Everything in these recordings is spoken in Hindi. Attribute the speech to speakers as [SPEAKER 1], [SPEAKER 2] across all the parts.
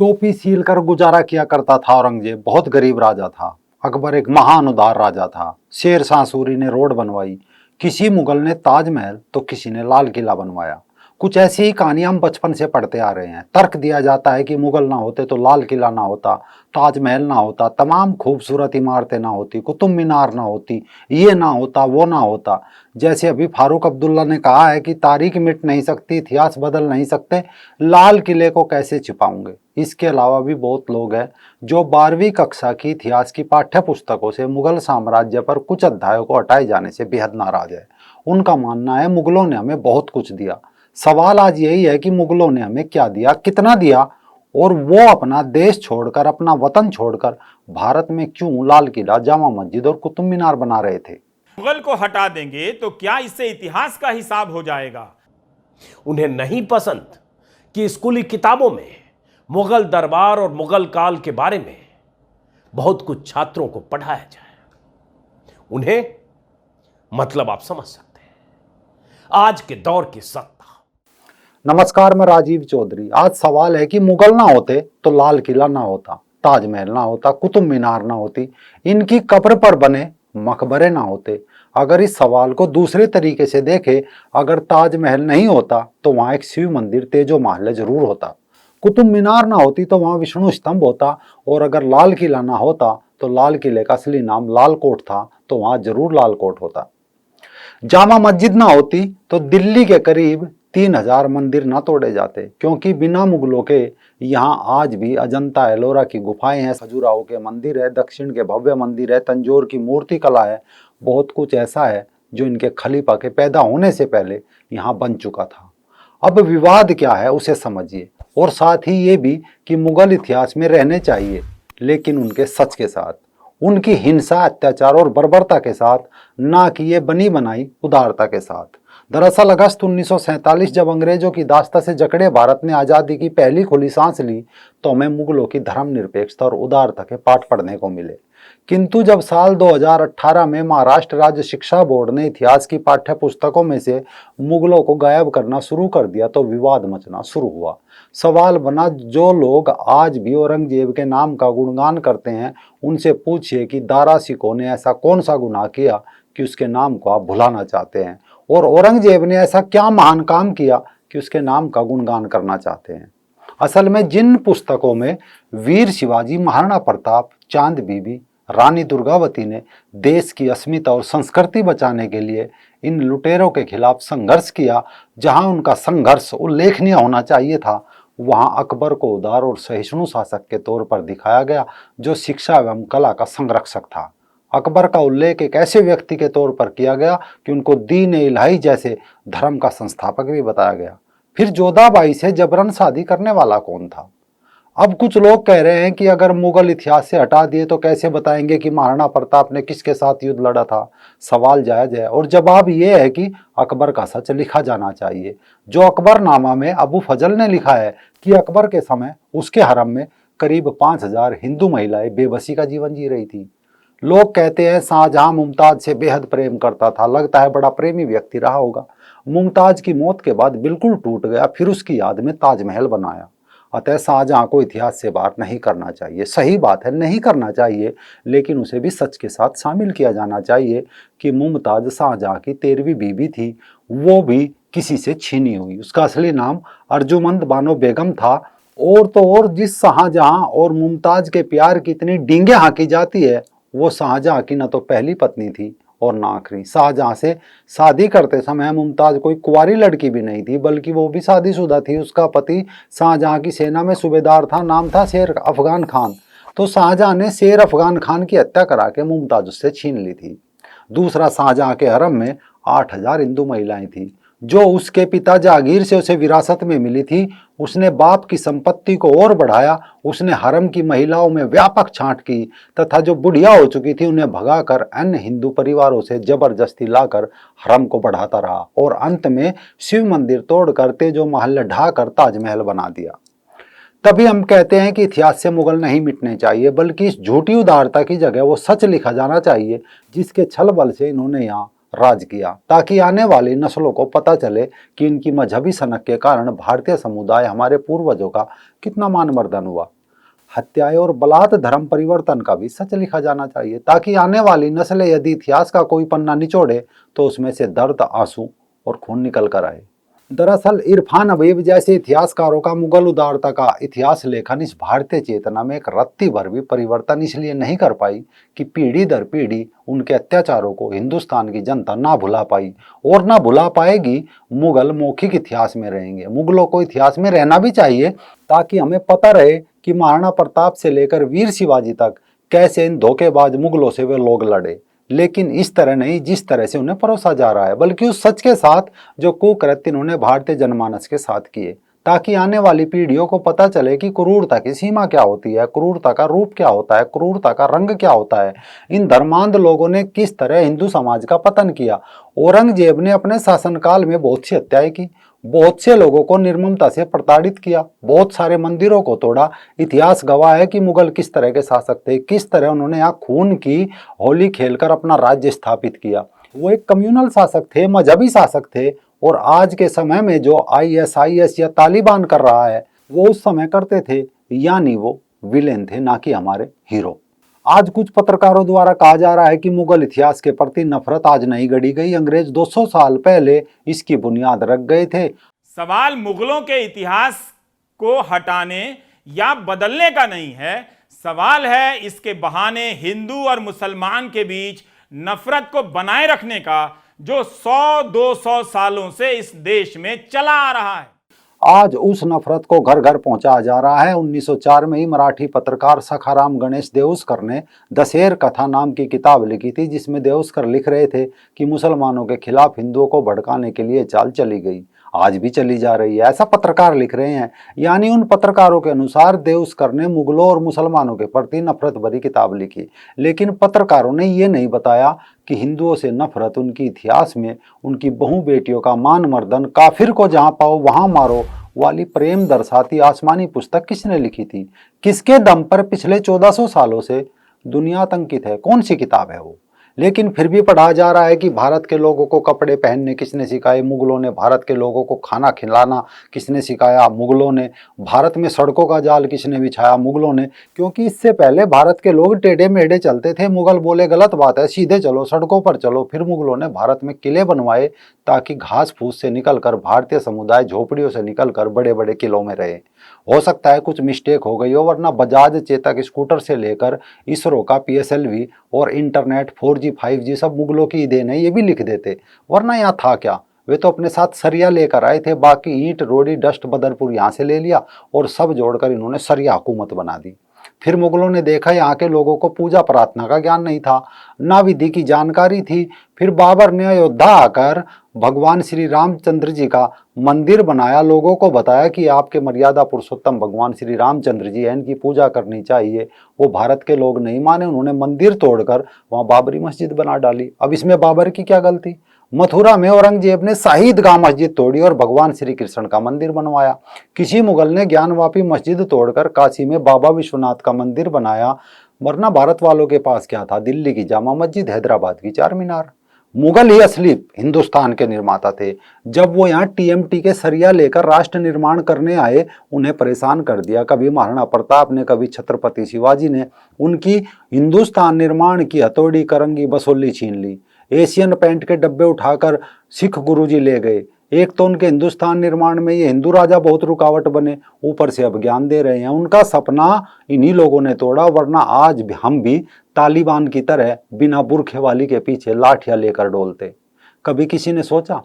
[SPEAKER 1] टोपी सील कर गुजारा किया करता था औरंगजेब। बहुत गरीब राजा था। अकबर एक महान उदार राजा था। शेर शाह सूरी ने रोड बनवाई, किसी मुगल ने ताजमहल तो किसी ने लाल किला बनवाया। कुछ ऐसी ही कहानियां हम बचपन से पढ़ते आ रहे हैं। तर्क दिया जाता है कि मुगल ना होते तो लाल किला ना होता, ताजमहल ना होता, तमाम खूबसूरत इमारतें ना होती, कुतुब मीनार ना होती, ये ना होता, वो ना होता। जैसे अभी फारूक अब्दुल्ला ने कहा है कि तारीख मिट नहीं सकती, इतिहास बदल नहीं सकते, लाल किले को कैसे छिपाऊंगे। इसके अलावा भी बहुत लोग हैं जो 12वीं कक्षा की इतिहास की पाठ्य पुस्तकों से मुगल साम्राज्य पर कुछ अध्यायों को हटाए जाने से बेहद नाराज है। उनका मानना है मुगलों ने हमें बहुत कुछ दिया। सवाल आज यही है कि मुगलों ने हमें क्या दिया, कितना दिया, और वो अपना देश छोड़कर, अपना वतन छोड़कर भारत में क्यों लाल किला, जामा मस्जिद और कुतुब मीनार बना रहे थे।
[SPEAKER 2] मुगल को हटा देंगे तो क्या इससे इतिहास का हिसाब हो जाएगा?
[SPEAKER 3] उन्हें नहीं पसंद कि स्कूली किताबों में मुगल दरबार और मुगल काल के बारे में बहुत कुछ छात्रों को पढ़ाया जाए। उन्हें मतलब आप समझ सकते हैं, आज के दौर की सत्ता।
[SPEAKER 1] नमस्कार, मैं राजीव चौधरी। आज सवाल है कि मुगल ना होते तो लाल किला ना होता, ताजमहल ना होता, कुतुब मीनार ना होती, इनकी कब्र पर बने मकबरे ना होते। अगर इस सवाल को दूसरे तरीके से देखें, अगर ताजमहल नहीं होता तो वहां एक शिव मंदिर तेजो महल जरूर होता, कुतुब मीनार ना होती तो वहां विष्णु स्तंभ होता, और अगर लाल किला ना होता तो लाल किले का असली नाम लाल कोट था, तो वहां जरूर लाल कोट होता। जामा मस्जिद ना होती तो दिल्ली के करीब 3000 मंदिर ना तोड़े जाते, क्योंकि बिना मुगलों के यहाँ आज भी अजंता एलोरा की गुफाएं हैं, खजुराहो के मंदिर है, दक्षिण के भव्य मंदिर है, तंजौर की मूर्ति कला है। बहुत कुछ ऐसा है जो इनके खलीफा के पैदा होने से पहले यहाँ बन चुका था। अब विवाद क्या है उसे समझिए, और साथ ही ये भी कि मुगल इतिहास में रहने चाहिए, लेकिन उनके सच के साथ, उनकी हिंसा, अत्याचार और बर्बरता के साथ, ना कि ये बनी बनाई उदारता के साथ। दरअसल अगस्त 1947 जब अंग्रेजों की दास्ता से जकड़े भारत ने आज़ादी की पहली खुली सांस ली, तो हमें मुगलों की धर्मनिरपेक्षता और उदारता के पाठ पढ़ने को मिले। किंतु जब साल 2018 में महाराष्ट्र राज्य शिक्षा बोर्ड ने इतिहास की पाठ्य पुस्तकों में से मुगलों को गायब करना शुरू कर दिया, तो विवाद मचना शुरू हुआ। सवाल बना, जो लोग आज भी औरंगजेब के नाम का गुणगान करते हैं, उनसे पूछिए कि दारा सिकों ने ऐसा कौन सा गुनाह किया कि उसके नाम को आप भुलाना चाहते हैं, और औरंगजेब ने ऐसा क्या महान काम किया कि उसके नाम का गुणगान करना चाहते हैं। असल में जिन पुस्तकों में वीर शिवाजी, महाराणा प्रताप, चांद बीबी, रानी दुर्गावती ने देश की अस्मिता और संस्कृति बचाने के लिए इन लुटेरों के खिलाफ संघर्ष किया, जहां उनका संघर्ष उल्लेखनीय होना चाहिए था, वहां अकबर को उदार और सहिष्णु शासक के तौर पर दिखाया गया, जो शिक्षा एवं कला का संरक्षक था। अकबर का उल्लेख एक ऐसे व्यक्ति के तौर पर किया गया कि उनको दीन ए इलाही जैसे धर्म का संस्थापक भी बताया गया। फिर जोधाबाई से जबरन शादी करने वाला कौन था? अब कुछ लोग कह रहे हैं कि अगर मुगल इतिहास से हटा दिए तो कैसे बताएंगे कि महाराणा प्रताप ने किसके साथ युद्ध लड़ा था। सवाल जायज है, और जवाब यह है कि अकबर का सच लिखा जाना चाहिए। जो अकबरनामा में अबू फजल ने लिखा है कि अकबर के समय उसके हरम में करीब 5000 हिंदू महिलाएं बेबसी का जीवन जी रही थी। लोग कहते हैं शाहजहां मुमताज से बेहद प्रेम करता था, लगता है बड़ा प्रेमी व्यक्ति रहा होगा। मुमताज की मौत के बाद बिल्कुल टूट गया, फिर उसकी याद में ताजमहल बनाया। अतः शाहजहां को इतिहास से बात नहीं करना चाहिए। सही बात है, नहीं करना चाहिए, लेकिन उसे भी सच के साथ शामिल किया जाना चाहिए कि मुमताज शाहजहां की 13वीं बीवी थी, वो भी किसी से छीनी हुई। उसका असली नाम अर्जुमंद बानो बेगम था। और तो और जिस शाहजहां और मुमताज के प्यार की इतनी डींगे हाँकी जाती है, वो शाहजहां की न तो पहली पत्नी थी और ना आखिरी। शाहजहां से शादी करते समय मुमताज कोई कुंवारी लड़की भी नहीं थी, बल्कि वो भी शादीशुदा थी। उसका पति शाहजहां की सेना में सूबेदार था, नाम था शेर अफगान खान। तो शाहजहां ने शेर अफगान खान की हत्या करा के मुमताज उससे छीन ली थी। दूसरा, शाहजहां के हरम में 8000 हिंदू महिलाएं थी, जो उसके पिता जहांगीर से उसे विरासत में मिली थी। उसने बाप की संपत्ति को और बढ़ाया। उसने हरम की महिलाओं में व्यापक छांट की तथा जो बुढ़िया हो चुकी थी उन्हें भगाकर अन्य हिंदू परिवारों से जबरदस्ती लाकर हरम को बढ़ाता रहा, और अंत में शिव मंदिर तोड़कर, तेजो महल ढाकर ताजमहल बना दिया। तभी हम कहते हैं कि इतिहास से मुगल नहीं मिटने चाहिए, बल्कि इस झूठी उदारता की जगह वो सच लिखा जाना चाहिए जिसके छल बल से इन्होंने यहाँ राज किया, ताकि आने वाली नस्लों को पता चले कि इनकी मजहबी सनक के कारण भारतीय समुदाय हमारे पूर्वजों का कितना मानवर्धन हुआ। हत्याएं और बलात् धर्म परिवर्तन का भी सच लिखा जाना चाहिए, ताकि आने वाली नस्लें यदि इतिहास का कोई पन्ना निचोड़े तो उसमें से दर्द, आंसू और खून निकल कर आए। दरअसल इरफान हबीब जैसे इतिहासकारों का मुगल उदारता का इतिहास लेखन इस भारतीय चेतना में एक रत्ती भर भी परिवर्तन इसलिए नहीं कर पाई कि पीढ़ी दर पीढ़ी उनके अत्याचारों को हिंदुस्तान की जनता ना भुला पाई और ना भुला पाएगी। मुगल मौखिक इतिहास में रहेंगे। मुगलों को इतिहास में रहना भी चाहिए, ताकि हमें पता रहे कि महाराणा प्रताप से लेकर वीर शिवाजी तक कैसे इन धोखेबाज मुगलों से वे लोग लड़े, लेकिन इस तरह नहीं जिस तरह से उन्हें परोसा जा रहा है, बल्कि उस सच के साथ जो कुकृत्य इन्होंने भारतीय जनमानस के साथ किए, ताकि आने वाली पीढ़ियों को पता चले कि क्रूरता की सीमा क्या होती है, क्रूरता का रूप क्या होता है, क्रूरता का रंग क्या होता है। इन धर्मांध लोगों ने किस तरह हिंदू समाज का पतन किया। औरंगजेब ने अपने शासनकाल में बहुत सी हत्याएं की, बहुत से लोगों को निर्ममता से प्रताड़ित किया, बहुत सारे मंदिरों को तोड़ा। इतिहास गवाह है कि मुगल किस तरह के शासक थे, किस तरह उन्होंने यहाँ खून की होली खेलकर अपना राज्य स्थापित किया। वो एक कम्युनल शासक थे, मजहबी शासक थे, और आज के समय में जो ISIS या तालिबान कर रहा है वो उस समय करते थे, यानी वो विलेन थे, ना कि हमारे हीरो। आज कुछ पत्रकारों द्वारा कहा जा रहा है कि मुगल इतिहास के प्रति नफरत आज नहीं गढ़ी गई, अंग्रेज 200 साल पहले इसकी बुनियाद रख गए थे।
[SPEAKER 2] सवाल मुगलों के इतिहास को हटाने या बदलने का नहीं है, सवाल है इसके बहाने हिंदू और मुसलमान के बीच नफरत को बनाए रखने का, जो 100-200 सालों से इस देश में चला आ रहा है।
[SPEAKER 1] आज उस नफरत को घर घर पहुंचाया जा रहा है। 1904 में ही मराठी पत्रकार सखाराम गणेश देउस्कर ने दशेर कथा नाम की किताब लिखी थी, जिसमें देउस्कर लिख रहे थे कि मुसलमानों के खिलाफ हिंदुओं को भड़काने के लिए चाल चली गई, आज भी चली जा रही है, ऐसा पत्रकार लिख रहे हैं। यानी उन पत्रकारों के अनुसार देउस्कर ने मुगलों और मुसलमानों के प्रति नफरत भरी किताब लिखी, लेकिन पत्रकारों ने ये नहीं बताया कि हिंदुओं से नफरत उनकी इतिहास में उनकी बहु बेटियों का मान मर्दन, काफिर को जहां पाओ वहां मारो वाली प्रेम दर्शाती आसमानी पुस्तक किसने लिखी थी, किसके दम पर पिछले 1400 सालों से दुनिया आतंकित है, कौन सी किताब है वो। लेकिन फिर भी पढ़ा जा रहा है कि भारत के लोगों को कपड़े पहनने किसने सिखाए, मुगलों ने। भारत के लोगों को खाना खिलाना किसने सिखाया, मुगलों ने। भारत में सड़कों का जाल किसने बिछाया, मुगलों ने। क्योंकि इससे पहले भारत के लोग टेढ़े मेढ़े चलते थे, मुगल बोले गलत बात है, सीधे चलो, सड़कों पर चलो। फिर मुगलों ने भारत में किले बनवाए ताकि घास फूस से निकलकर भारतीय समुदाय झोपड़ियों से निकलकर बड़े बड़े किलों में रहे। हो सकता है कुछ मिस्टेक हो गई हो, वरना बजाज चेतक स्कूटर से लेकर इसरो का PSLV और इंटरनेट 4G 5G सब मुगलों की देन है, ये भी लिख देते। वरना यहाँ था क्या, वे तो अपने साथ सरिया लेकर आए थे, बाकी ईंट रोड़ी डस्ट बदरपुर यहाँ से ले लिया और सब जोड़कर इन्होंने सरिया हुकूमत बना दी। फिर मुगलों ने देखा यहाँ के लोगों को पूजा प्रार्थना का ज्ञान नहीं था, ना विधि की जानकारी थी। फिर बाबर ने अयोध्या आकर भगवान श्री रामचंद्र जी का मंदिर बनाया, लोगों को बताया कि आपके मर्यादा पुरुषोत्तम भगवान श्री रामचंद्र जी हैं, इनकी पूजा करनी चाहिए। वो भारत के लोग नहीं माने, उन्होंने मंदिर तोड़कर वहाँ बाबरी मस्जिद बना डाली। अब इसमें बाबर की क्या गलती। मथुरा में औरंगजेब ने शाहीदगाह मस्जिद तोड़ी और भगवान श्री कृष्ण का मंदिर बनवाया। किसी मुगल ने ज्ञानवापी मस्जिद तोड़कर काशी में बाबा विश्वनाथ का मंदिर बनाया। वरना भारत वालों के पास क्या था, दिल्ली की जामा मस्जिद, हैदराबाद की चार मीनार। मुगल ही असली हिंदुस्तान के निर्माता थे। जब वो यहाँ TMT के सरिया लेकर राष्ट्र निर्माण करने आए, उन्हें परेशान कर दिया। कभी महाराणा प्रताप ने, कभी छत्रपति शिवाजी ने उनकी हिंदुस्तान निर्माण की हथौड़ी, करंगी, बसोली छीन ली। एशियन पेंट के डब्बे उठाकर सिख गुरुजी ले गए। एक तो उनके हिंदुस्तान निर्माण में ये हिंदू राजा बहुत रुकावट बने, ऊपर से अब ज्ञान दे रहे हैं। उनका सपना इन्हीं लोगों ने तोड़ा, वरना आज भी हम भी तालिबान की तरह बिना बुरखे वाली के पीछे लाठियां लेकर डोलते। कभी किसी ने सोचा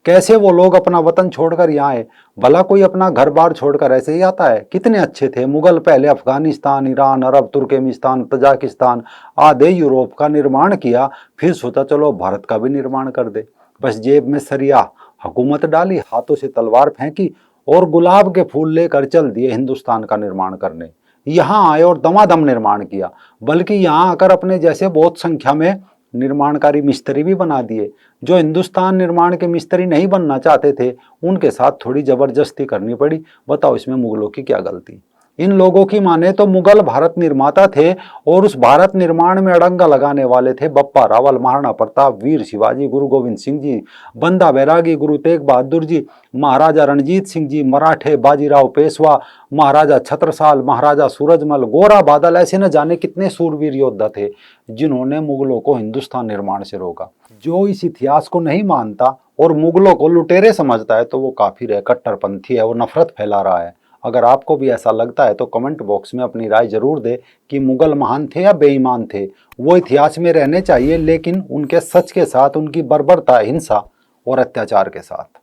[SPEAKER 1] कैसे वो लोग अपना वतन छोड़कर यहाँ आए? भला कोई अपना घर बार छोड़कर ऐसे ही आता है? कितने अच्छे थे मुगल। पहले अफगानिस्तान, ईरान, अरब, तुर्कमेनिस्तान, तजाकिस्तान आधे यूरोप का निर्माण किया, फिर सोचा चलो भारत का भी निर्माण कर दे। बस जेब में सरिया हुकूमत डाली, हाथों से तलवार फेंकी और गुलाब के फूल लेकर चल दिए हिंदुस्तान का निर्माण करने। यहाँ आए और दमादम निर्माण किया, बल्कि यहाँ आकर अपने जैसे बहुत संख्या में निर्माणकारी मिस्त्री भी बना दिए। जो हिंदुस्तान निर्माण के मिस्त्री नहीं बनना चाहते थे, उनके साथ थोड़ी जबरदस्ती करनी पड़ी। बताओ इसमें मुगलों की क्या गलती। इन लोगों की माने तो मुगल भारत निर्माता थे और उस भारत निर्माण में अड़ंगा लगाने वाले थे बप्पा रावल, महाराणा प्रताप, वीर शिवाजी, गुरु गोविंद सिंह जी, बंदा बैरागी, गुरु तेग बहादुर जी, महाराजा रणजीत सिंह जी, मराठे, बाजीराव पेशवा, महाराजा छत्रसाल, महाराजा सूरजमल, गोरा बादल, ऐसे न जाने कितने सूरवीर योद्धा थे जिन्होंने मुगलों को हिंदुस्तान निर्माण से रोका। जो इस इतिहास को नहीं मानता और मुगलों को लुटेरे समझता है तो वो काफिर है, कट्टरपंथी है, वो नफरत फैला रहा है। अगर आपको भी ऐसा लगता है तो कमेंट बॉक्स में अपनी राय जरूर दे कि मुगल महान थे या बेईमान थे। वो इतिहास में रहने चाहिए लेकिन उनके सच के साथ, उनकी बर्बरता, हिंसा और अत्याचार के साथ।